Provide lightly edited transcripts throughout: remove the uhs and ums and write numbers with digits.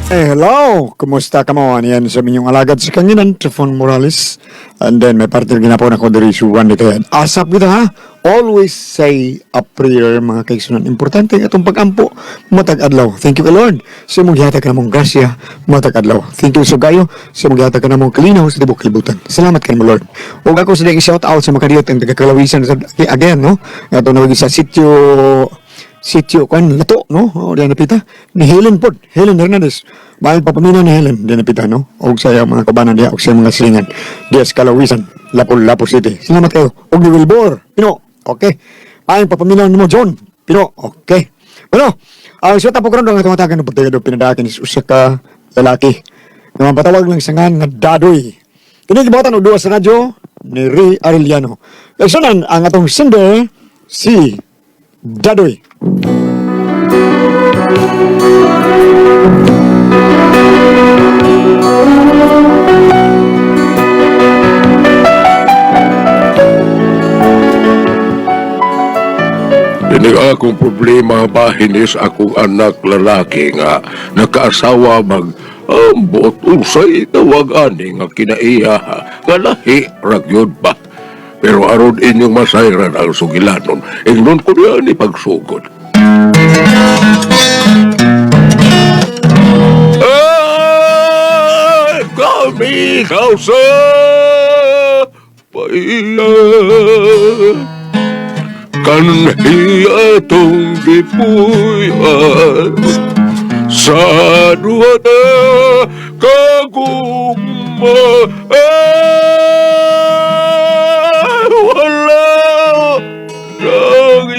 Hello! Kumusta ka mo? Yan sa minyong alagad sa kanginan, Trifon Morales. And then may partner ginapon ako dari suwan dito yan. Asap kita ha? Always say a prayer mga kaigsunan. Importante itong pag-ampo. Matag adlaw. Thank you, Lord. Sa mong gihatag ka namong grasya. Matag adlaw. Thank you, Sugayo. Sa mong gihatag ka namong kalinaw sa tibok kalibutan. Salamat ka naman, Lord. O ako sa shout out sa mga kadiyot ang tagakalawisan again, no? Ito na sa sitio kan lato no o diyan napita ni Helen Hernandez bayan papamina ni Helen diyan napita no og saya mga kabanan diya og saya mga silingan diya sa Kalawisan Lapu-Lapu City. Salamat kayo og ni Wilbur Pino. Okay, bayan papamina ni mo John Pino. Okay, bueno ang siya tapos karon nga tumatagan ng pagtagado pinadakin is usa ka lalaki nga patawag lang sangan nga Dadoy. Kini gibatan og duwa sa radyo ni Ray Arellano. Kaysunan ang atong sender si Dadoy. Ini akong problema bahinis akong anak lalaki nga nakaasawa mag-ambot usay tawag ani nga kinaiya nga lahi ragyod ba. Pero aron inyong masayran ang sugilanon, ingnon ko niya ni pagsugod. Ay! Kami kausa! Paiya! Kanhiya tong gipuyan sa duha na kaguma. Wala nang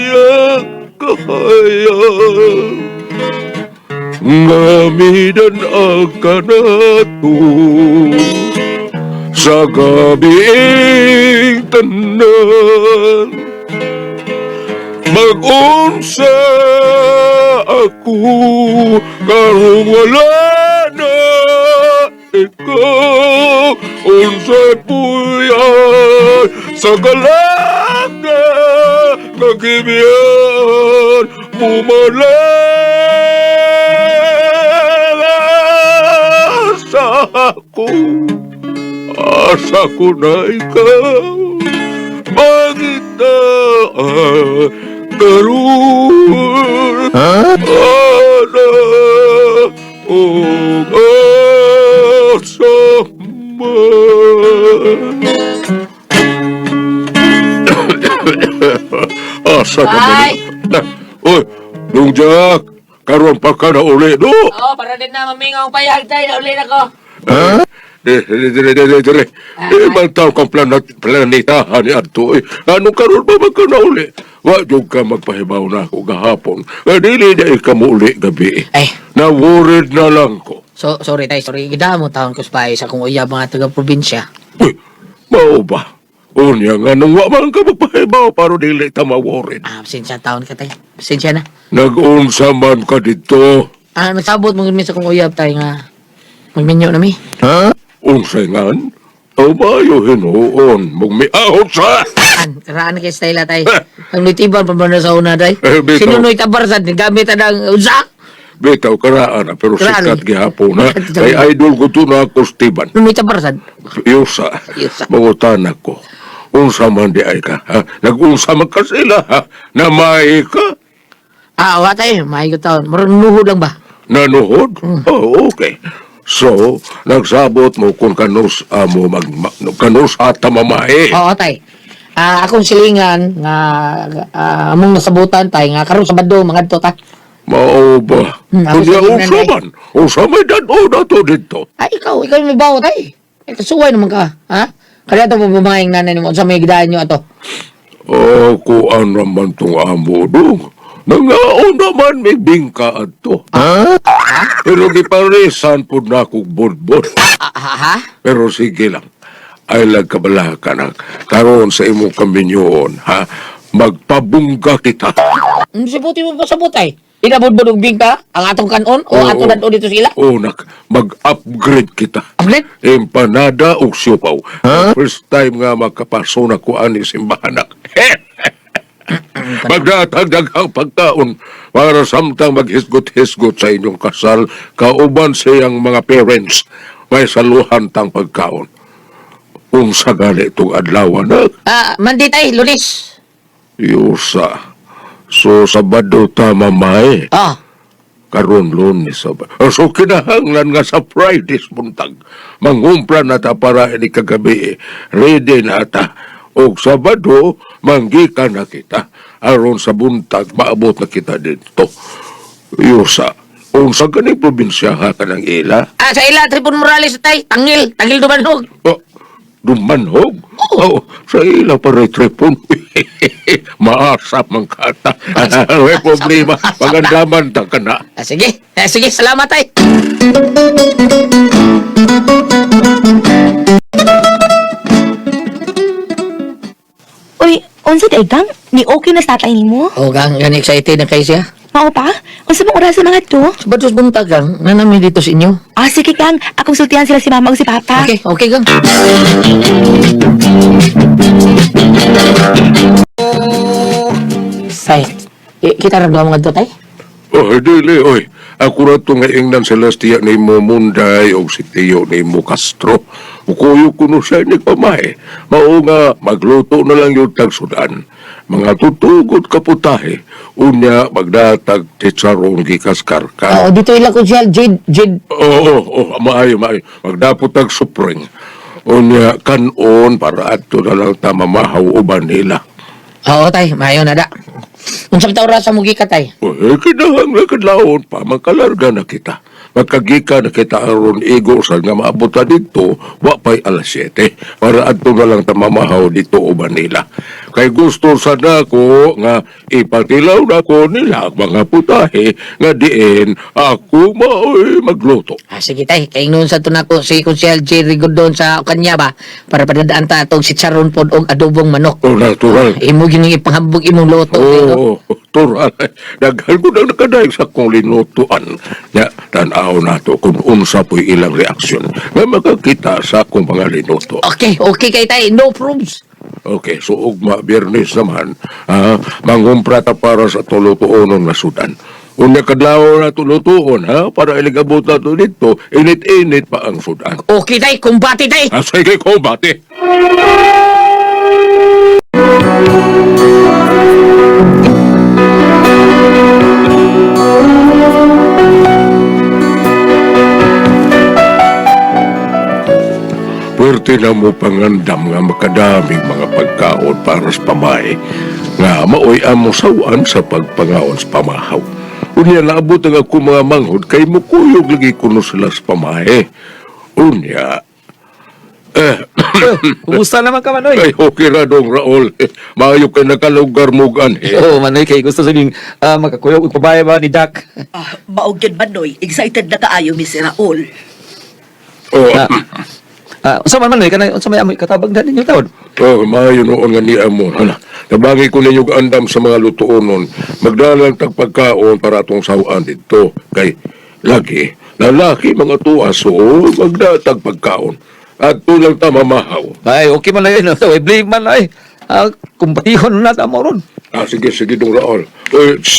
kaya ngamidan akanato sa gabiing tanan. Mag-unsa ako karong wala na ikaw. Unsay puyan sa galaga nagimian pumalasa ako. Asa ko na ikaw magitaan karun ana o asama. Asa ka ba? Oy, Dong Jack, karon pa ka na uli, no? Oo, para din na mamingong payag tayo na uli na ko. Ha? Dire. Ibang tao kang planetahan ni Adto. Ano karon ba magka na uli? Wag ka magpahibaw na ako gahapon. Dili na ikaw uli gabi. Ay. Na-worried na lang ko. Sorry tayo, sorry. Gida mo taon ko sa sa kung uyab mga taga-probinsya. Uy, mao ba? Unya nga nang waman ka magpahibaw para dili ta ma-worried. Pasensya taon ka tayo. Pasensya na. Nag-unsa man ka dito. Nagsabot mo sa kung uyab tayo nga magminyo na mi. Ha? Unsay ngan? O bayo hinuon, mugmiahon sa... Raan kay style tayo. Ang nitiban pa ba na sa una tayo? Bitaw. Sinunoy tabarzad, gamit ang usa. Bitaw karaan pero Karaan. sikat gihapon na. Kay idol ko to na ako Steven. Nunoy tabarzad. Yusa, Yusa. mangutan ako. Unsa man di ay ka, ha? Nag-unsa man ka sila, ha? Na may ka? Wa tayo. Mahigot taon. Marunuhod lang ba? Nanuhod? Oh, okay. So, nagsabot mo kung kanus mo kanus at mamae. Oo tayo. Akong silingan nga among nasabutan tayo nga karon Sabado mga ta. Mao ba? Ako Kunya sa unsa man? Unsa may dado na to dito? Ay, ikaw yung may bawo tayo. Kasuway naman ka, ha? Kaya ito pabamaing nanay mo, sa may gidaan nyo ato. Kuan naman tong amo dong. Nangaon naman may bingka ato. Ha? Pero giparisan po na akong bodbod. Ha? Pero sige lang. Ay lagkabala ka na. Karoon sa imong kaminyoon, ha? Magpabungga kita. Sibuti mo pa sa butay. Inabudbud og bingka ang atong kanon o ato dadto dito sila. Mag-upgrade kita. Upgrade? Empanada o siopaw. First time nga makapasok na ko ani simbahan. Magdatagdag ang pagkaon para samtang maghisgot-hisgot sa inyong kasal, kauban siyang mga parents, may saluhan tang pagkaon. Kung sa gali itong adlaw na, Monday tay, Lunes. yusa. So, Sabado ta mamay. Karon Lunes Sabado. So, kinahanglan nga sa Fridays buntag. Mangumpra na ta para ini kagabi. Ready na ta. O Sabado, manggika na kita. Aron sa buntag, maabot na kita dito. Yusa. Kung sa ganing probinsya ha ka ng ila, Sa ila, Tripon Morales tay, tangil dumanog. dumanhog. Oh, sa ila pa rin tripon. Maasap mang kata. May problema. Pagandaman ta ka na. Sige, salamat tay. Uy, unsa day gang? Ni okay na sa tatay nimo? Gang, gan excited na kayo siya. Mao pa? Unsa bang oras sa mga to? Sabados buntag gang, nanami dito sa inyo. Sige gang, akong sultihan sila si mama ug si papa. Okay gang. Tay, kita ramdam mga to tay? Dili, oy. Ako na ito nga ingnan Celestia ni mo Munday o si Tio ni mo Castro. Ukuyo ko no siya ni pamay. Mao nga, magluto na lang yung tagsudan. Mga tutugot kaputahe. Unya, magdatag titsarong gikas karka. Dito ilang ko siya, Jade. Oo, maayo. Magdapot tag supring. Unya, kanon para ato na lang tamamahaw uban nila. Oo tay, mayo na da. Unsa bitaw oras sa mugi ka tay? Kinahanglan kadlawon pa, magkalarga na kita. Magkagika na kita aron igo sa nga maabot na dito, wa pa'y alas 7. Para adto na lang tamamahaw dito o Manila. Kay gusto sana ko nga ipatilaw na ko nila mga putahe nga diin ako maoy magluto. Sige tay, kay noon sa tunako si Konsyel Jerry Godon sa kanya ba para padadaan ta atong sitsaron pod og adobong manok. Natural. Imo gini ipanghambog imong loto. Tural. Daghan ko na nakadaig sa kong linutuan. Ya, tanaw na to kung unsa po'y ilang reaksyon nga makakita sa akong mga linuto. Okay kay tay, no probes. Okay, so ugma, Biyernes naman, mangumpra ta para sa tulutuonon na sudan. Unya kadlaw na tulutuon, para iligabot na to dito, init-init pa ang sudan. Okay tay, kumbati tay. Sige ko, bati. Pwerte na mo pangandam nga makadaming mga pagkaon para sa pamay nga maoy amo sawan sa pagpangaon sa pamahaw. Unya naabot ang ako mga manghod kay mukuyog lagi kuno sila sa pamay. Unya, Kumusta naman ka, Manoy? ay okay na dong Raul. Maayo kay nakalugar mo gani. Oo, Manoy, kay gusto sabihin, makakuyog ug pabaya ba ni Dak? Maog yun, Manoy. Excited na kaayo, Miss Raul. Unsa man, Manoy, unsa may amoy katabag na ninyo taon? Maayo noon nga ni Amon. Nabagi ko ninyo andam sa mga lutuonon. Magdalang tagpagkaon para atong sawan dito. Kay lagi, lalaki mga tuwas o magdatag pagkaon. At tulang tamamahaw. Ay, okay man lang yun. I blame man lang. Kumpahihon na tamo ron. Sige dong Raul.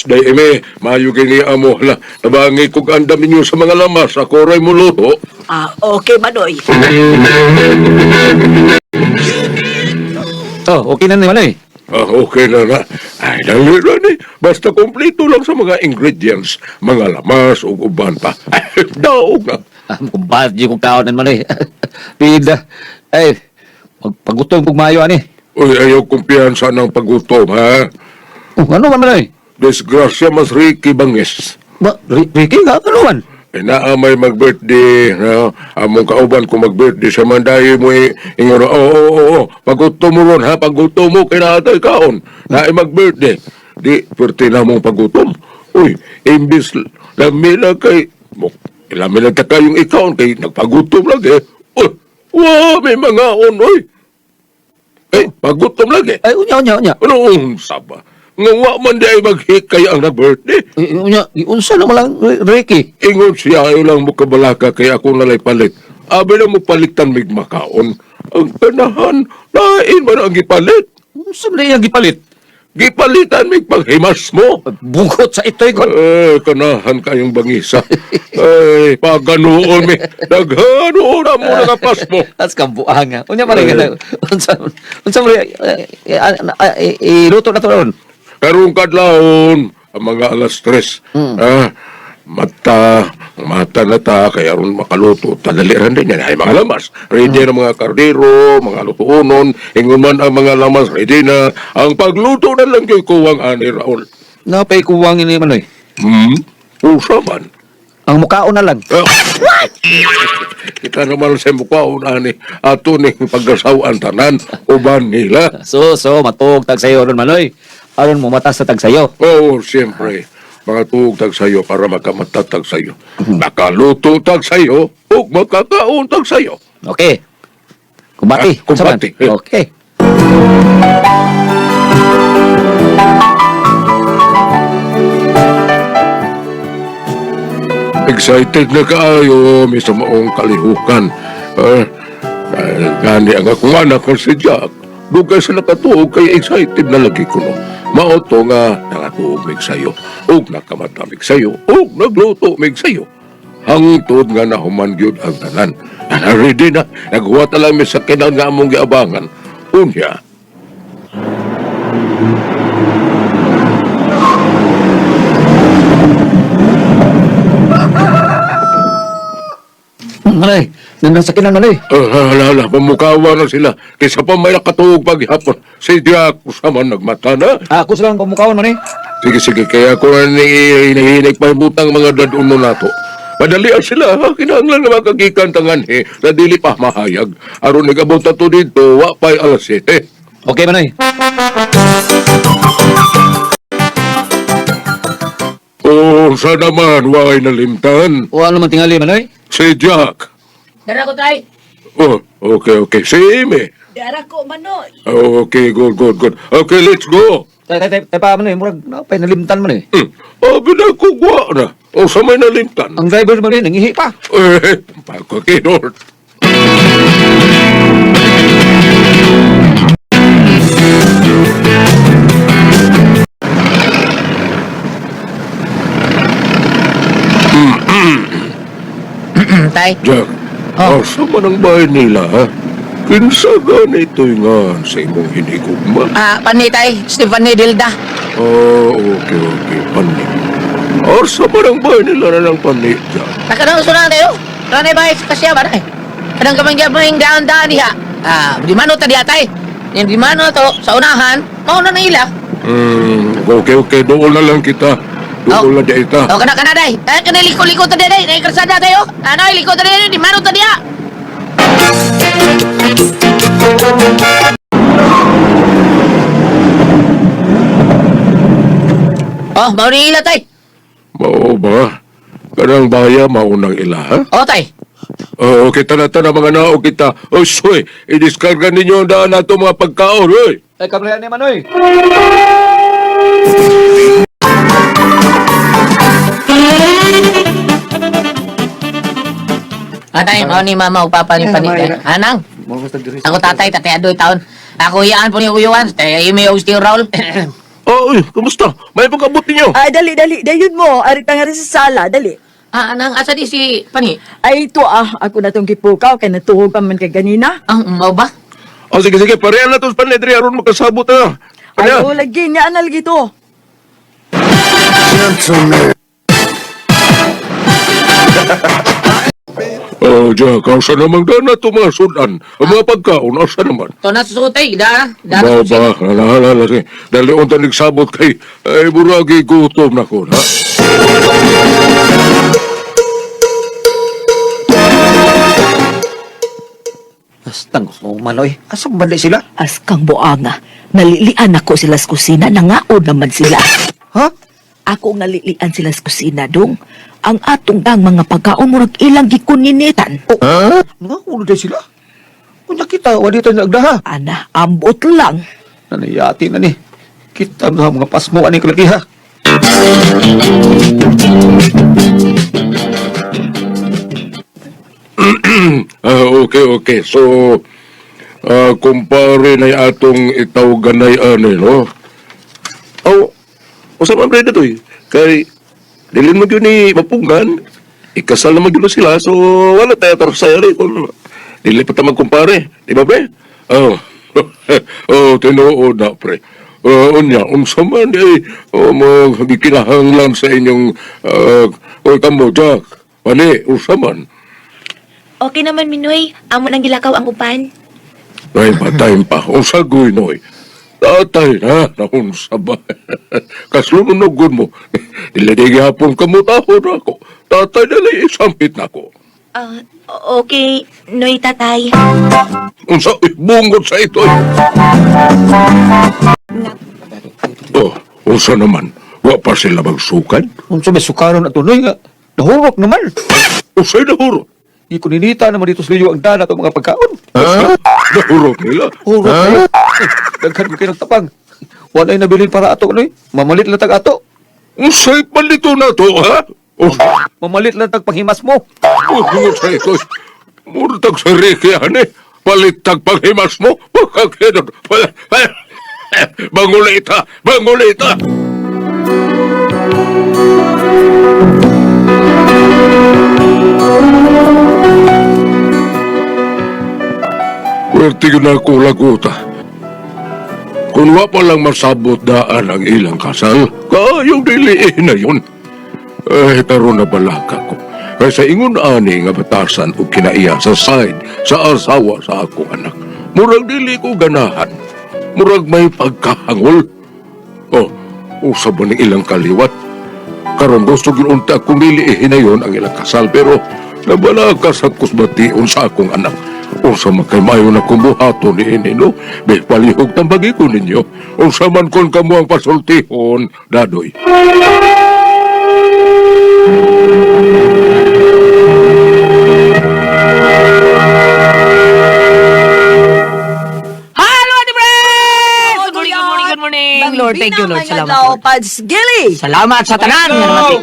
Day eme, maayo kay ni Amo. Nabangi kong andam ninyo sa mga lamas. Ako ray mo luto. Okay, Manoy. Okay na Manoy. Okay na. Ay, nalira ni. Basta kompleto lang sa mga ingredients. Mga lamas o uban pa. Ay, daog na. Kung bakit di kong kaon Manoy. Pida. Ay, pagutong pugmayo ani. Uy, ayaw kumpiyansa ng pagutom, ha? Ano man Manoy? Desgrasya mas Ricky Banges. Ricky, ano man? Naamay mag-birthday, among kauban ko mag-birthday sa mandayo mo ingon, pagutom mo ron, ha? Pagutom mo, kinatay kaon. Na mag-birthday. Di, pwerte na mong pagutom. Uy, imbis lamila kay, lamila ta kayong ikaon, kay nagpagutom lagi. Uy, may mga unoy. Pagutom lagi. Ay, unya. Ano saba? Nga man di ay maghikay ang na-birthday. Unya, unsa naman lang, Ricky? Ingon siya, ayaw lang mo kabalaka kaya ako nalay palit. Abi na mo palitan mig makaon. Ang panahan, lain man ang gipalit. Unsa man yung gipalit? gipalitan mig paghimas mo. Bugot sa ito'y kon. Kanahan kayong bangisa. Ay, paganoon mi. Daghanoon na mo nakapas mo. As kambuanga. Unya man nga. Unsa mo iluto na to ron. Karong kadlawon, ang mga alas 3. Mata na ta, kaya ron makaluto. Tadaliran din yan. Ay, mga lamas. Ready na mga kardero, mga lutuunon. Ingon man ang mga lamas, ready na. Ang pagluto na lang kay kuwang ani Raul. Napay kuwang ini man Usa man. Ang mukhaon na lang. Kita naman sa mukhaon ani. Ato ni pagkasawan tanan. Uban nila. So, matuog tag sayo ron manoy. Aron mo mata sa tag sayo. Oo, siyempre. Mga tuog tag sayo para makamatatag sayo. Makaluto tag sayo o makakaon tag sayo. Okay. Kumbati. Ah, kumbati. Unsa man? Okay. Excited na kaayo, may sa maong kalihukan. Gani ang akong anak ko si Jack. Dugay sa nakatuog kay excited na lagi ko no. Maoto nga nakatuog mig sayo. Og nakamatamig sayo. Og nagluto mig sayo. Hangtod nga nahuman gyud ang tanan. Ready na. Naghuwat na lang mi sa kinang nga among giabangan. Unya. Manoy, nandang sa kinan manoy. Hala, pamukawa na sila. Kaysa pa may nakatuog paghapon. Si Jack, usaman nagmata na. Ako sa lang pamukhaon manoy. Sige, kaya ko na hinahinig pa butang mga daduno nato. Madalian sila, ha? Kinahanglan na makagikan tangan, na dili pa mahayag. Aron nagabot na to dito, wapay alas 7. Okay manoy. Oh, sa naman, wakay nalimtan. O ano man tingali manoy? Si Jack. Dara ko tay. Oh, okay. Si Amy. Dara ko, Manoy. Oh, okay, good. Okay, let's go. Tay pa manoy, murag napay nalimtan manoy. Binagkugwa na. O, sa may nalimtan. Ang driver manoy nangihi pa. Pagkakinor. Tay. Jack, asa man ang bahay nila, ha? Kinsa ganito'y nga sa imong hinigugma? Pani tay, Stephanie Dilda. Oh, okay, panik. Asa man ang bahay nila na ng panik, Jack? Nakadang sunang tayo. Ranay ba kasya ba tay? Kadang kamang gyapon ing daan diha. Di mano ta diha tay. Yung di mano to sa unahan, mauna na ila. Okay, doon na lang kita. Doon na diya ita. O kana day. Kana liko ta day. Nay karsada tayo. Ano liko ta day, di mano ta diha. Oh, mau ni ila tay. Mao ba? Kanang baya maunang ila, ha? Oh tay. Oo, kita na mga naog kita. O, soy, i-discarga ninyo ang daan nato mga pagkaon, oy. Ay kamrehan ni manoy. Atay, mau ni mama o papa ni panik. Anang. Ako tatay adoy taon. Ako iyaan po ni uyuan. Tay imi og Steve Raul. Oh, uy, kumusta? May pagkabot ninyo? Ay, dali. Dayon mo. Ari ka nga rin sa sala. Dali. Anang asa di si pani? Ay, ito Ako na tong kipukaw. Kaya natuhog pa man kay ganina. Ang mau ba? Oh, sige, parehan na to sa panedri. Aron makasabot na. Ay, Ano? lagi. Nga anal gito. Oh, Jack, asa namang daan na tumasudan? Ang mga pagkaon, asa naman? To na susutay, da. Ba, hala, sige. Dali unta nagsabot kay, ay, buragi gutom na ko, ha? Astang manoy. Asa banda sila? Askang buanga. Nalilian ako sila sa kusina. Nangaon naman sila. Ha? Ako nalilian sila sa kusina, dong. Ang atong dang mga pagkaon mo ilang gikuninitan. O, Nga, day sila. Kung nakita, wali tayo nagdaha. ana, ambot lang. Nanayati na ni. Kita na mga pasmo ani kalakiha. Okay. So, kumpare na atong itawganay ano, no? Oh, usa man pre to eh. Kay dilin mo gyud ni mapunggan. Ikasal naman gyud na sila so wala tayo tarasaya rin kung dili pa ta magkumpare. Di ba pre? Oh. Oh, tinuod na pre. Unya, unsa man eh, magikinahanglan sa inyong oy kamo Jack. Ani, unsa man? Okay naman, Minoy. Amo nang gilakaw ang upan. Ay, patay pa. Unsa goy noy. Tatay na, naunsa ba? Kasununugod mo. Dili di gihapon kamutahon ako. Tatay na isampit na ko. Okay, Noy tatay. Unsa bungot sa ito. Oh, unsa naman? Wa pa sila magsukad? Unsa may sukaron at tunoy nga. Nahurok naman. Unsay nahurot? Di ko ninita naman dito sa liyo ang dana itong mga pagkaon. Nahurot nila? Hurok na. Daghan ko kayo ng tapang. Wala yung nabilin para ato, Noy. Mamalit lang tag ato. Unsay palito na to, ha? Mamalit lang tag panghimas mo. Bungot sa ito. Murtag sa Ricky, ane. Palitag paghimas mo. Pagkakinon. Bangulita! Bangulita! Pwerte yun ako laguta. Kung wa pa lang masabot daan ang ilang kasal, kayong diliin na yun. Eh, karoon na balaka ko. Kaya sa ingon ani nga batasan o kinaiya sa side sa asawa sa akong anak. Murag dili ko ganahan. Murag may pagkahangol. Oh, usab ba ng ilang kaliwat? Karon gusto ginunta akong diliin na yun ang ilang kasal pero nabalaka sa kusbation sa akong anak. Unsa man kay mayo na kumbuhaton ni Inino, may palihog tambagi ko ninyo. Unsa man kon kamo ang pasultihon, dadoy. Halo, Ate Pres! Good morning, good morning, good morning. Lord, thank you, Lord. Salamat, Lord. Pads Gili. Salamat sa tanan. nga namati.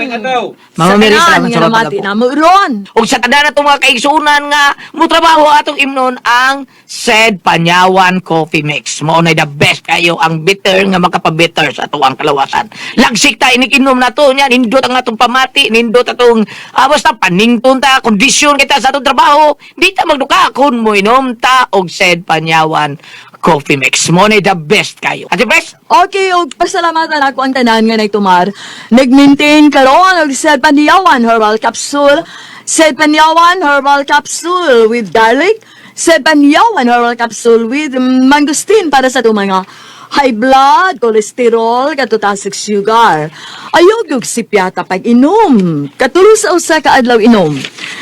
Mama Mary, salamat sa namati mga na mo ron. O sa tanan na itong mga kaigsunan nga, mutrabaho atong imnon ang said Panyawan Coffee Mix. Mo na the best kayo ang bitter nga makapabitter sa atong kalawasan. Lagsik ta, inikinom na to niya, nindot ang atong pamati, nindot atong, basta panington ta, kondisyon kita sa atong trabaho. Di ta magduka kung mo inom ta og said Panyawan Coffee Mix. Mo na the best kayo. Ate Pres? Okay, og pasalamatan ako ang tanan nga nagtumar. Nag-maintain karon og Said Panyawan Herbal Capsule. Said Panyawan Herbal Capsule with garlic. Said Panyawan Herbal Capsule with mangosteen para sa itong mga high blood, cholesterol, katutasik sugar. Ayog yung sipyata pag inom. Katulo sa usa ka adlaw inom.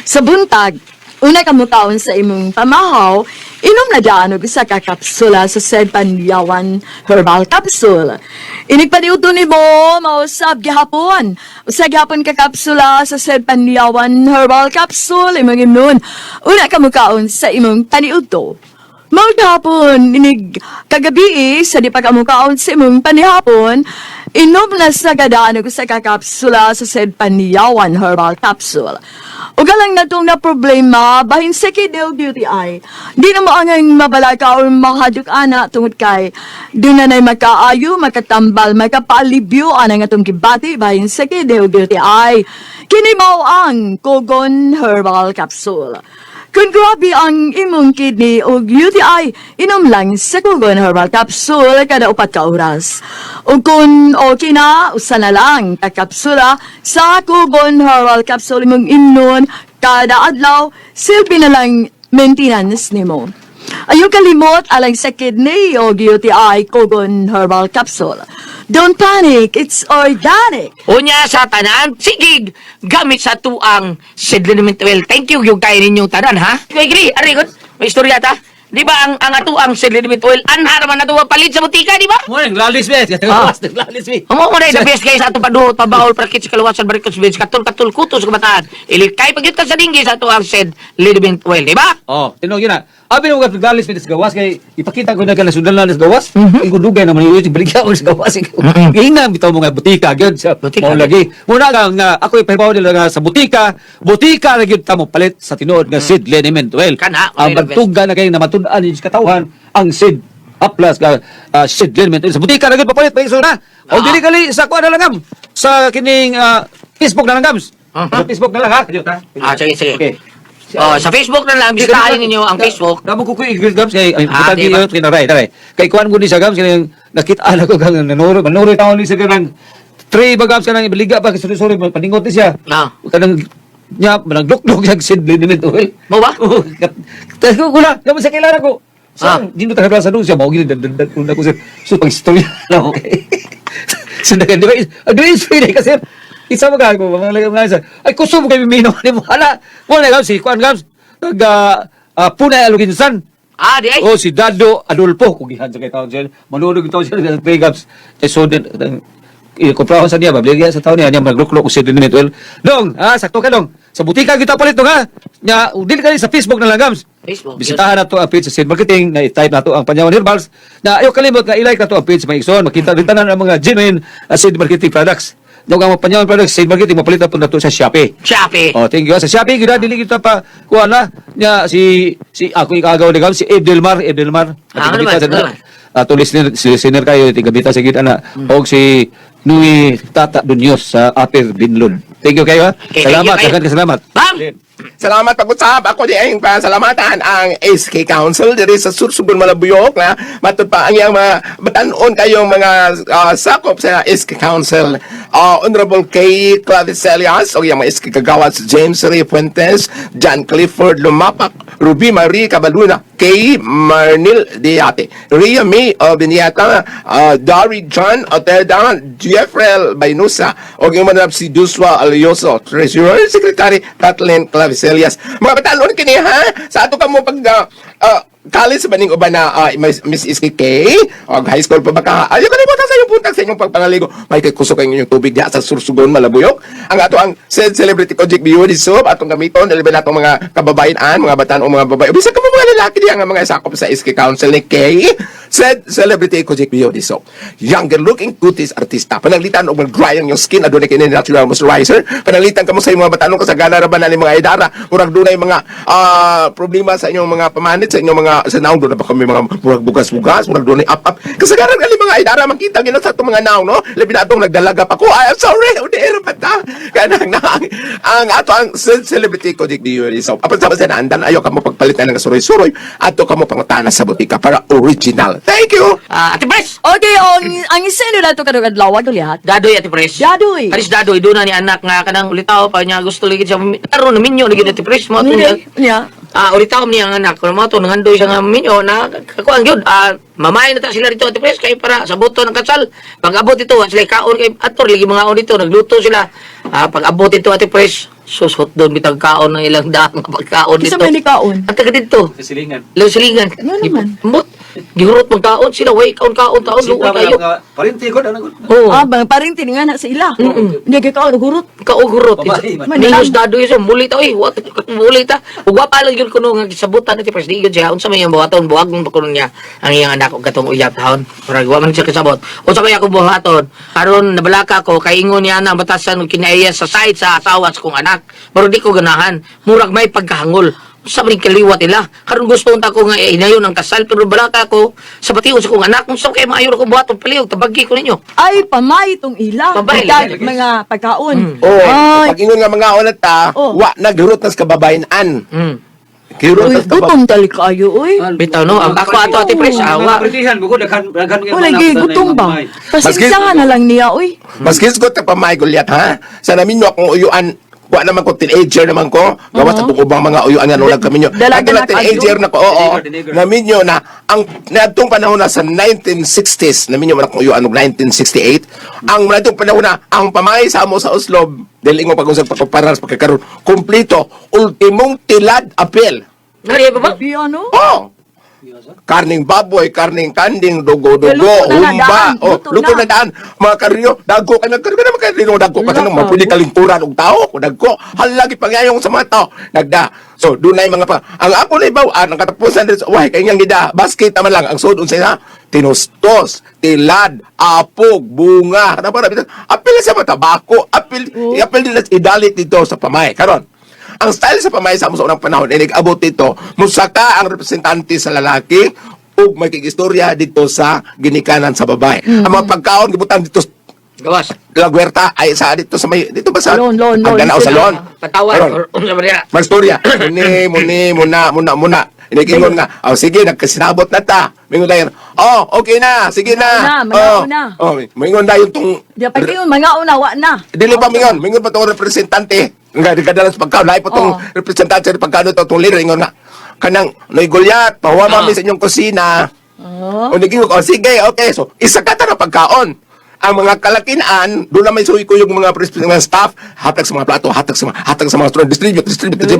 Sa buntag, una kamutaon sa imong pamahaw, inom na daan og isa ka kapsula sa Said Panyawan Herbal Capsule. Inigpaniuto ni mo, mausab gihapon. Usa gihapon ka kapsula sa Said Panyawan Herbal Capsule, imong imnon. Una kamukaon sa imong paniuto. Maghapon, inig kagabi sa di pagkamukaon sa imong panihapon, inom na sa gadaan ko sa kakapsula sa Said Panyawan Herbal Capsule. Ugalang na itong na problema, bahin sa kidney UTI. Di na maangang mabalaka o makaduk ana tungod kay di na na makaayo, makatambal, makapaalibyo anang atong kibati bahin sa kidney UTI. Kini mao ang Kogon Herbal Capsule. Kung grabe ang imong kidney o UTI, inom lang sa Kogon Herbal Capsule kada 4 ka oras. O kung okay na, usa na lang kakapsula sa Kogon Herbal Capsule imong imnon kada adlaw, silbi na lang maintenance nimo. Ayong kalimot alang sa kidney o UTI Kogon Herbal Capsule. Don't panic, it's organic. Unya sa tanan, sigig, gamit sa tuang Sedliniment Oil. Thank you, yung kayo ninyong tanan, ha? Kaya gini, arigot, may istorya ta. Di ba ang atuang Sedliniment Oil, anhar man na palit sa butika, di ba? Mo nang lalis bet, Ah. lalis bet. Amo mo na the best guys sa atong paduhot, pabawol, prakit sa kaluwasan, barikot, subins, katul, kutos, kabataan. Ilikay pagyut ka sa dinggi sa atuang Sedliniment Oil, di ba? Oh, tinog yun na. Abi mo gat galis mit sa gawas kay ipakita ko na kana sudan sa gawas. Ang dugay naman yung bigya sa gawas. Ginga bitaw mo nga butika gyud sa Butika. mao lagi. Muna nga ako ipahibaw nila nga sa butika ra gyud ta mo palit sa tinuod nga Sid Liniment Oil. Kana, Ang okay, the best. bagtuga na kay namatun-an yung katawhan ang Sid haplas ka settlement sa butika na gid papalit pa iso na. O dili kali sa kuan na lang gam sa kining Facebook na lang gam. Sa Facebook na lang ha. Sige. Okay. Sa Facebook na lang, bisitahin ninyo ang Facebook. Damo ko i-greet gams kay diba? kitagi tinaray. Kay kuan gud ni sa gams kay nakita na ko kang nanuro taon ni sa kanang three bagams kanang ibaliga pa kasi sorry paningot ni siya. Kanang nya nagduklog yung settlement oil. Mo ba? Tago ko na, naman sa kailangan ko. Dino tayo sa doon siya, mawagin, dandan ko sir. So, pag-istorya na, okay. So, di ba, agree free kasi, isa mga ko, mga lagay sa, ay, gusto mo kayo mino, di mo, hala, wala nga, si Juan Gams, Punay Aluginsan. Di ay. Si Dado Adolfo, kugihan sa kay taon siya, manunod yung taon siya, Trey Gams, so, kumprahan sa niya, babligyan sa taon niya, magluklok ko si Dinit Oil. Dong, sakto ka dong. Sa butika kita palit dong ha. Nya, dili ka sa Facebook na lang gams. Facebook. Bisitahan na to ang page sa Seed Marketing, na i-type na to ang Panyawan Herbals. Na ayaw kalimot na i-like na to ang page sa Maikson. Makita rin tanan ang mga genuine Seed Marketing products. Dong ang Panyawan products, Seed Marketing, mapalit na po na to sa Shopee. Thank you. Sa Shopee, gina, dili kita pa, kuha na, nya, ako ikagaw ni gams, si Edelmar. Ano naman? Tulis listener kayo, tigabita sa gita na, og si Nui Tata Dunyos sa Upper Binlod. Thank you kayo ha. Salamat, salamat. Bam! Salamat pag-usap. Ako di ayong pasalamatan ang SK Council diri sa Sursugun Malabuyok na matud pa ang iyang mga batanon kayong mga sakop sa SK Council. Honorable K. Clavicelias o yung mga SK Kagawad James Ray Fuentes, John Clifford Lumapak, Ruby Marie Cabaluna, K. Marnil Diate, Rhea May Biniata, Dari John Oteda, Jeffrey Baynusa, o yung manap si Duswa Alioso, Treasurer Secretary Kathleen Clavicelias. Mga batalon kini ha, sa ato ka mo pag college ba ning uban na Miss SKK o high school pa ba ka? Ayaw ka limutan sa inyong puntag sa inyong pagpangaligo. May kusok ang inyong tubig diya sa Sursugon, Malabuyok. Ang ato ang said celebrity project beauty soap atong gamiton dili ba natong mga kababayan, mga batan o mga babae. Bisa ka mga lalaki diya nga mga sakop sa SK Council ni Kay. Said celebrity project beauty soap. Younger looking cuties artista. Pananglitan og mag-dry ang yung skin adunay kini natural moisturizer. Pananglitan kamo sa inyong mga batanon kasagana ra ba na ni mga idara. Murag dunay mga problema sa inyong mga pamanit sa inyong mga sa naong doon na ba kami mga murag bugas-bugas, murag doon ay up-up. Kasagaran gali mga idara, makita gina sa itong mga naong, no? Labi na itong nagdalaga pa ko. I'm sorry, udero pa ta. Kaya ang ato ang celebrity ko, Dick Diori. So, apan sa sa naandan, ayaw ka mo pagpalitan ng suroy-suroy, ato ka mo pangutana sa butika para original. Thank you! Ate Pres! Okay, ang isendo na ito kadagad-lawag ulihat. Dadoy, Ate Pres. Dadoy. Alis Dadoy, doon na ni anak nga kanang ulitaw pa niya gusto ligid siya. Karoon na minyo, ligid Ate Pres. Mo Yeah. ulitaw niya ang anak. Kung mo ito, nangandoy siya nga minyo na kakuan yun. Mamay na ta sila rito, Ate Pres, kay para sa buto ng kasal. Pag-abot ito, sila kaon kay ator, ligi mga on dito, nagluto sila. Pag-abot ito, Ate Pres, susot doon, bitag kaon ng ilang daang pagkaon dito. Isa may nikaon. At taga dito. Silingan. Silingan. Ano naman? Gihurot magkaon sila, way, kaon-kaon, luoy kayo. Parinti ko na nagod. Oo. Parang tiningan na sa ila. Hindi ka kaon, gurot. Kaugurot. Babae man. Minus dado yun siya. Muli ta. Muli ta. Ugwa pa lang yun kuno nga gisabutan Ate Pres. Di yun siya. Unsa may yung buhaton. Buwag mong kuno niya. Ang iyang anak. Katong uyap taon. Parang wa man siya kasabot. Unsa may ako buhaton. Aron nabalaka ko. Kay ingon niya na batasan. Kinaiya sa side sa asawa sa kong anak. Pero di ko ganahan. Murag may pagkahangol. Sabi kaliwat nila. Karon gusto unta ko nga inayon ang kasal. Pero balaka ko. Sa batiyon sa kong anak. Kung saan kayo maayon ako buhaton. Palihog. Tabagi ko ninyo. Ay, pamay itong ila. Pamay. Pagka mga pagkaon. Oh, pag ingon nga mga olat ta, Oh. wa naghurot nas kababayan-an. Hirot Uy, nas kababayan. gutom tali kayo, uy. Bitaw no. Ang ako ato Ate Pres. Awa. Pritihan mo ko daghan O, lagi, gutom ba? Pasensya nga na lang niya, uy. Maski ko ta pamay gulyat ha. Sa namin nyo akong uyuan, kuha naman ko teenager naman ko. Gawas sa ubang mga uyuan nga nulag kami nyo. Dala-dala Ang teenager na ko, oo. Teenager. Namin nyo na, ang naadtong panahon na sa 1960s, namin nyo man akong uyuan ng 1968, ang naadtong panahon na, ang pamay sa amo sa Oslo, dahil mo pag-usap pagpaparas pagkakaroon, kumplito, ultimong tilad apel. Nariya ba ba? Di ano? Oh! Karning baboy, karning kanding, dugo-dugo, Luto na humba, daan, luto na daan, mga karyo, dago ka naman karyo, dago kasi nung mapuli kalingkuran og tao, dago, halagi pangyayong sa mga tao, nagda. So, dunay mga pa, ang ako na ibaw, ang katapusan din sa uway, kay niyang gida, basket naman lang, ang sudon sa isa, tinustos, tilad, apog, bunga, ano ba, apil sa mga tabako, apil din idalit dito sa pamay, karon. Ang style sa pamay sa unang panahon ay nag-abot dito, musaka ang representante sa lalaki o ug may istorya dito sa ginikanan sa babae. Ang mga pagkaon gibutang dito Gawas. Lagwerta ay sa dito sa may dito ba sa Lon. ang Danao sa Lon. Patawan. Karon. Or unsa man niya? Magstorya. Muna. Inigingon nga. Oh, sige, nagkasinabot na ta. Mingon dayon. Oh, okay na. Sige na. Manao na. Oh, mingon dayon tong Di pa kayo, mga unawa na. dili pa mingon. Mingon pa tong representante. Nga kadalas pagkaon lahi pa tong Oh. representante sa pagkaon to tong leader ingon nga. Kanang noy gulyat, pahuwa mami sa inyong kusina. Oh. O naging oh, sige, okay. So, isa ka ta ng pagkaon. Ang mga kalakinaan, doon na may suwi ko yung mga staff, hatag sa mga plato, hatag sa mga student, distribute,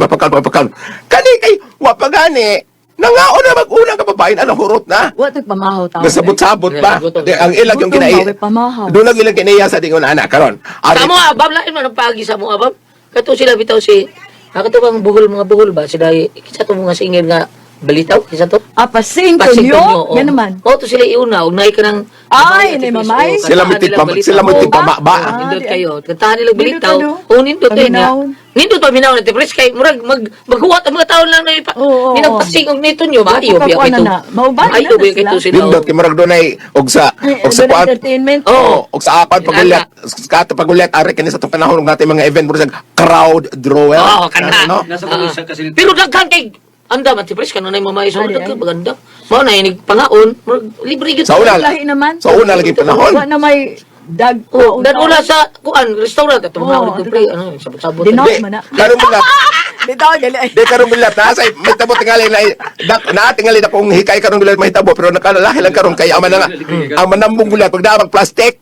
pagkaon. Kani kay, wapagani, nangaon na mag-una ka babae, ano, hurot na. Wa tag pamahaw tao. Nasabot-sabot pa. Gutom. Ang ilag yung Gutom, kinaiya. bawi pamahaw. Doon lang ilang kinaiya sa tingon anak, karon. Sa mo abab lain man ang pagi sa mo abab. Kato sila bitaw si kato bang mga buhol ba sila isa to mga singil nga balitaw isa to. Pasing Pasig tunyo. tunyo, Yan naman. Oh, to sila iuna og nay ka nang Ay, ni mamay. Sila mo tipababa. Nindot kayo. Kantahan nila balitaw. Nindot O nindot kayo na. paminaw. Nindot paminaw na tipres kay murag maghuwat ang mga taon lang na ipa. Oo. Ninagpasing og nito nyo maayo biya Kakuha na kito. na. Mauban na Maayo na biya sila. kito sila. Nindot, kay marag doon ay, og sa Doon kwan, entertainment. Oo. og sa apan pagulyat, sa pagulyat, ari kani sa itong panahon ng natin mga event, mura sa crowd drawer. Oo, kana. No? Nasa mga isa kasi Pero daghan kay anda man tipres kanunay mamay so Ay, daghan ay. maganda. Mao na inig pangaon, murag libre gyud. Sa una, Lahi naman. sa una lagi panahon. Wa na may dag. Oh, dan ula sa kuan restaurant ato mga Oo, libre ano sabot-sabot. Dinaw Di, man na. karong mga, Dito, dili. di karong bilat, nasa, may tabo tingali na tingali na kung hikay karong bilat may tabo, pero nakalalahi lang karong kaya ang manambong bilat, pag damang plastic,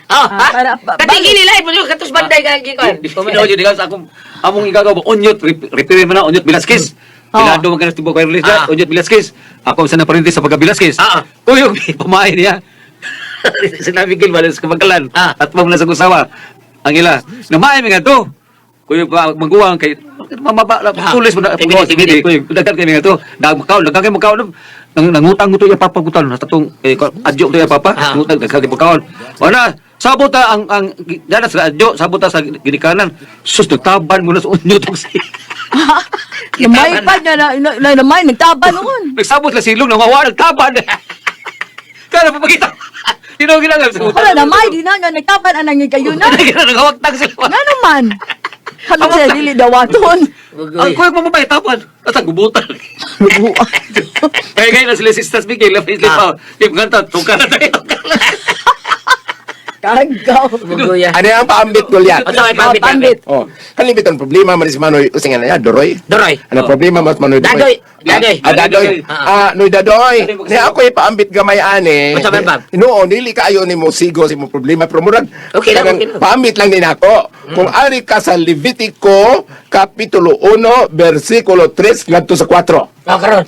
para- Katigil nila mo katus banday ka gikuan. Di pa man ako di sa akong among igagaw onyot repair man na onyot Velasquez. Pilado man kana tibo kayo release onyot Velasquez. Ako sa naparente sa pagka Velasquez. Uy, pamahay niya. Sinabi gil balas ka magalan. At mo na sa kusawa. Ang ila, namahay mi nga to. Kuy maguwang kay mamaba tulis mo na Tibidi. kuy dagan kay nga to. Dagan kay makaw nangutang mo to ya papagutan na tatong adyo to ya papa. Ngutang dagan kay makaw. Wala sabot ta ang dala sa adyo, sabot ta sa ginikanan. Sus nagtaban mo na sa unyo tong si. Namay pa niya na namay nagtaban noon. Nagsabot la silong nawawa nagtaban. Kana pa pakita. Dino ginagam sa Wala namay di na nga nagtaban anang kayo na. Nagawagtag sila. Nga naman. Kami sa dili dawaton. Ang kuya mo mabay tapan. At ang gubutan. Kaya na sila sisters Miguel la face pa. Yung kanta tukar na tayo. Kagaw. Guguya. ano yung paambit gulyat? Ano ay pambit? Pambit. Oh, kalimitan problema man si Manoy, usingan na yan, Doroy. Doroy. Ano problema mas Manoy? Dadoy. Dadoy. Dadoy. Noy Dadoy. Ni ako paambit gamay ane. Unsa man, Bob? Noon dili kaayo nimo sigo si mo problema pero murag. Okay lang, kanang okay lang. Paambit lang din ako. Kung ari ka sa Levitico kapitulo 1 bersikulo 3 ngadto sa 4. Karon.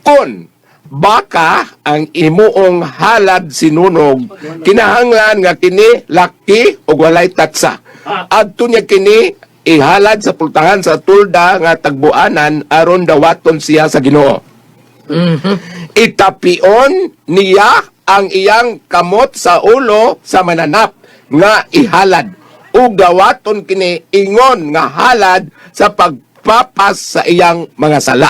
Kun baka ang imuong halad sinunog kinahanglan nga kini laki ug walay tatsa adto niya kini ihalad sa pultahan sa tulda nga tagbuanan aron dawaton siya sa Ginoo. Itapion niya ang iyang kamot sa ulo sa mananap nga ihalad ug dawaton kini ingon nga halad sa pagpapas sa iyang mga sala.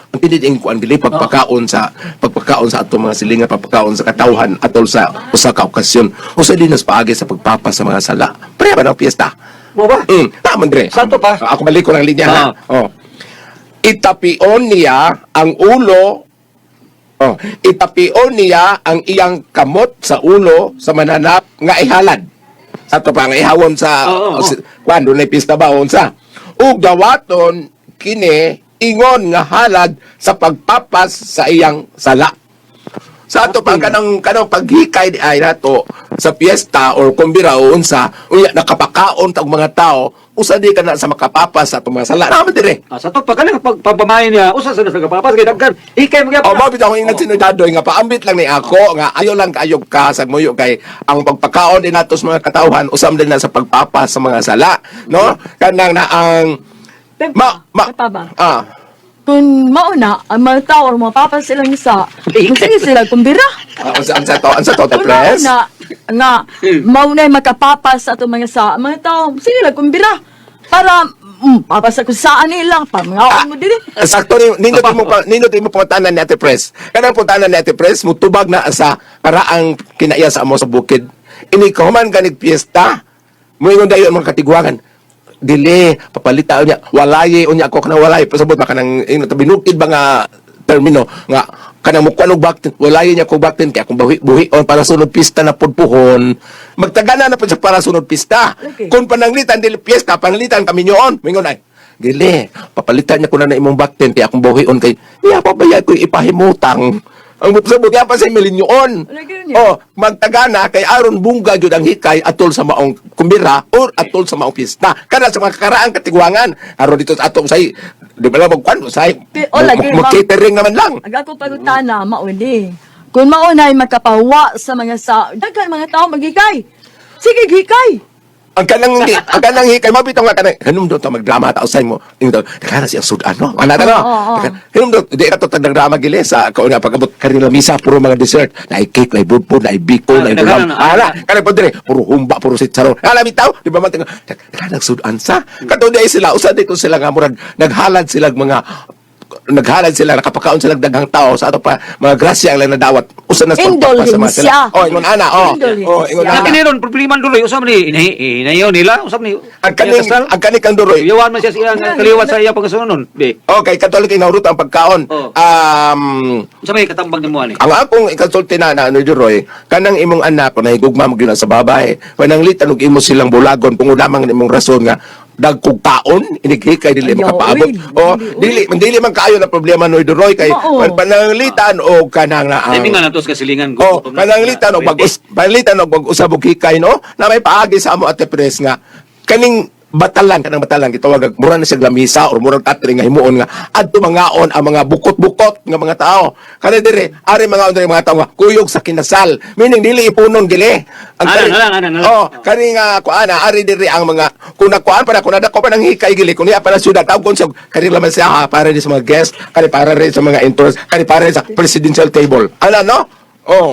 Ang tiniding ko ang dili pagpakaon sa atong mga silinga, pagpakaon sa katawhan atol sa usa ka okasyon. Usa din nas paagi sa pagpapas sa mga sala. Pre ba ng piyesta? Mo ba? Taman dre. Santo pa. Ako balik ko ng linya ha. Oh. Itapion niya ang ulo. Oh, itapion niya ang iyang kamot sa ulo sa mananap nga ihalad. Sa to pa nga ihawon sa kwando na pista ba unsa? Ug dawaton kini ingon nga halad sa pagpapas sa iyang sala. Sa ato pa kanang paghikay ay nato sa piyesta or kumbira o unsa unya nakapakaon tag mga tao usa di kana sa makapapas sa atong mga sala. Naman dire. Sa to pa kana pagpamahay niya usa sa nagapapas kay daghan. Ikay mga O mabit ako ingat sinudadoy nga paambit lang ni ako nga ayo lang kayog ka sa muyo kay ang pagpakaon din nato sa mga katawhan usam din na sa pagpapas sa mga sala, no? Kanang na ang Pa ba? Kung mauna, ang mga tao, ang mga papas silang isa, sige sila kumbira. Ang sa to, Kung press. mauna, nga, mauna yung makapapas sa itong mga sa, mga tao, sige lang kumbira. Para Papasa ko saan nila, pamangaon mo din. Sakto ni nindot mo puntanan ni Ate Pres. Kanang puntanan ni Ate Pres mutubag na sa paraang kinaiya sa amo sa bukid. Ini kahuman ka piyesta. Moingon dayon mga katigwangan. Dili papalita niya walay unya ako kanang walay pasabot maka nang binukid ba nga termino nga kanang mukwanog baktin walay niya ko baktin kaya kung buhi on para sunod pista na pudpuhon magtagana na pud sa para sunod pista. Okay. Kung pananglitan dili piyesta pananglitan kami nyoon moingon ay dili papalitan niya ko na imong baktin kaya kung buhi on kay iya pabayad ko ipahimutang. Ang sabot nga pa sa milinyoon. Oh, magtagana kay aron bungga gyud ang hikay atol sa maong kumbira or atol sa maong pista. Kana sa mga karaang katigwangan. Aron dito sa atong say, di ba lang magkwan say. Catering naman lang. Aga ko pagutana, mauni. Kung maunay makapawa sa mga daghan mga tao magigay. Sige, gikay. Ang kanang hikay mabitaw nga kanang hanum do to magdrama ta usay mo. Ino kana siya sudan no. Ana ta no. Hanum do di ka to tagdrama gili sa kauna pagabot kanila misa puro mga dessert. Na cake, na budpud, na biko, na ulam. Ana, kana padre puro humba, puro sitsaro. Ala bitaw, di ba man kanang sudan sa. Kadto di sila usad dito sila nga murag naghalad sila nakapakaon sila daghang tao sa ato pa mga grasya ang lang nadawat usa na Indulhensya. ingon ana ingon Sa ana kiniron, problema duloy, usap ni, inayaw nila, usap ni, ang kaning kang duroy Iyawan man siya siya, kaliwat sa iya pagkasunon, di. okay katolik inawrot ang pagkaon Oh. Sa may katambag ni mo, ani. ang akong ikonsulti na ano duroy kanang imong anak na higugma mo gyud sa babae pananglitan og imo silang bulagon kung lamang imong rason nga dagkog taon inighikay dili Ayaw, makapaabot uy, dili man kaayo na problema no duroy kay Oo. pananglitan og kanang na Hindi nga natos kasilingan. Oh, pananglitan og pananglitan og usab og hikay no na may paagi sa amo Ate Pres nga kanang batalan gitawag mura na siya lamisa or murag catering nga himuon nga adto mangaon ang mga bukot-bukot nga mga tao kani dire ari mga tao nga kuyog sa kinasal meaning dili ipunon gili ang oh kani nga kuana ari dire ang mga kung nakuan para kung nadako pa nang hikay gili kung niya para syudad tawgon sa kani laman siya para di sa mga guest kani para rin sa mga entrance kani para rin sa presidential table ana no oh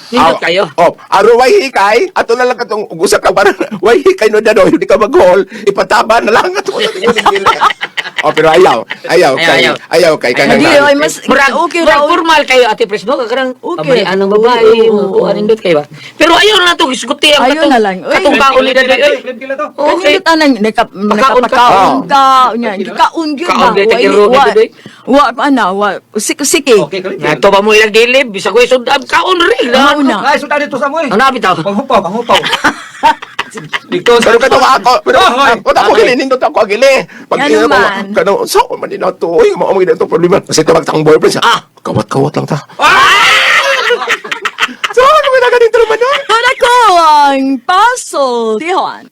Nindot kayo. Oh, aro way hikay, ato na lang katong usap ka para way hikay no dado, hindi ka mag-hall, ipataba na lang ato sa tingin gili. Oh, pero ayaw kay kanang. Hindi, ay mas okay ra. Formal kayo, Ate Pres, no? Karang Okay. pabalian ng babae, mga nindot kayo ba? Pero ayaw na to, isguti ang Ayaw na lang. Uy, katong kaon ni Dadoy. Okay. Okay. Kanino nakapakaon ka, gikaon gyud Kaon ba? gyud, Kiro, Dadoy. Siki. Okay, kalit. Nato ba mo ilang dilib, bisa ko isundab kaon rin. Una. Ay, sudan dito sa mo eh. Ano bitaw? Panghupaw. Dito Pero kato ako, pero hoy. ako ako gili nindot ako gili. Pag Ano man? kano so man din ato, oy, mao mo gid problema. Kasi tawag tang boyfriend siya. Kawat-kawat lang ta. So, ano man ganito man no? Para ko ang puzzle, Tihon.